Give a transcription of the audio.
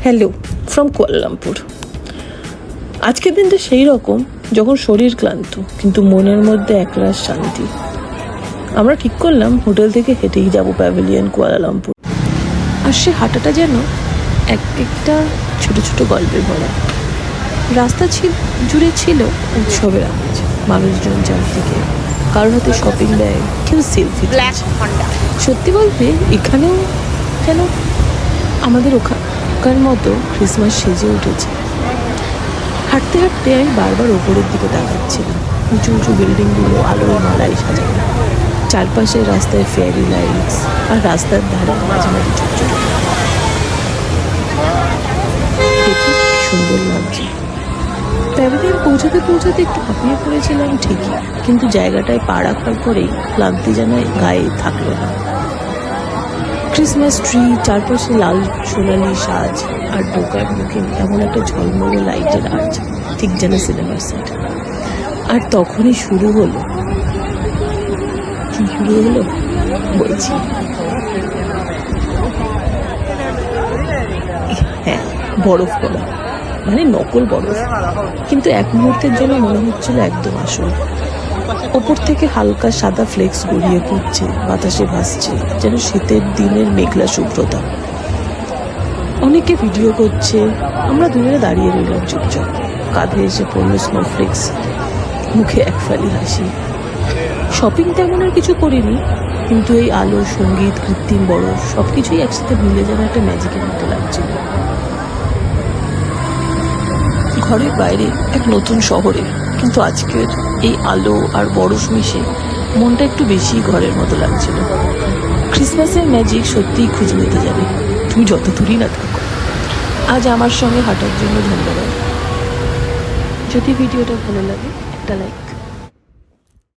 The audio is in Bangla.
Hello from Kuala Lumpur. আজকের দিনটা সেই রকম যখন শরীর ক্লান্ত কিন্তু মনের মধ্যে একরাশ শান্তি। আমরা ঠিক করলাম হোটেল থেকে হেঁটেই যাব প্যাভিলিয়ন কুয়ালালামপুর। আর সে হাঁটাটা যেন একটা ছোট ছোট গল্পে ভরা। রাস্তা জুড়ে ছিল উৎসবের আমেজ, মানুষজন চারদিকে, কারোর হাতে শপিং ব্যাগ, কেউ সেলফি। সত্যি বলতে এখানেও যেন আমাদের ওখানকার মতো ক্রিসমাস সেজে উঠেছে। হাঁটতে হাঁটতে আমি বারবার ওপরের দিকে তাকাচ্ছিলাম। উঁচু উঁচু বিল্ডিংগুলো আলোয় মালায় সাজানো, চারপাশের রাস্তায় ফেয়ারি লাইটস, আর রাস্তার ধারে মাঝে মাঝে ছোট ছোট দেখে সুন্দর লাগছে। প্যাভিলিয়ন পৌঁছাতে পৌঁছাতে একটু হাঁপিয়ে পড়েছিলাম ঠিকই, কিন্তু জায়গাটায় পা রাখার পরেই ক্লান্তি যেন গায়ে থাকলো না। ক্রিসমাস ট্রি, চারপাশে লাল সোনালি সাজ, আর ঢোকার মুখে এমন একটা ঝলমলে লাইটের আর্চ, ঠিক যেন সিনেমার সেট। আর তখনই শুরু হলো বলছি, হ্যাঁ, বরফ পড়া, মানে নকল বরফ, কিন্তু এক মুহূর্তের জন্য মনে হচ্ছিল একদম আসল। ওপর থেকে হালকা সাদা ফ্লেক্স গড়িয়ে পড়ছে, বাতাসে ভাসছে যেন শীতের দিনের মেঘলা শুভ্রতা। অনেকে ভিডিও করছে, আমরা দূরে দাঁড়িয়ে রইলাম চুপচাপ। কাঁধে এসে পড়লো স্নোফ্লেক্স, মুখে এক ফালি হাসি। শপিং তেমন আর কিছু করিনি, কিন্তু এই আলো, সঙ্গীত, কৃত্রিম বরফ সবকিছুই একসাথে মিলে যেন একটা ম্যাজিকের মতো লাগছিল। ঘরের বাইরে এক নতুন শহরে, কিন্তু আজকের এই আলো আর বরফ মিশে মনটা একটু বেশি ঘরের মতো লাগছিল। ক্রিসমাসের ম্যাজিক সত্যিই খুঁজে নিতে যাবে, তুমি যত দূরই না থাকো। আজ আমার সঙ্গে হাঁটার জন্য ধন্যবাদ। যদি ভিডিওটা ভালো লাগে একটা লাইক।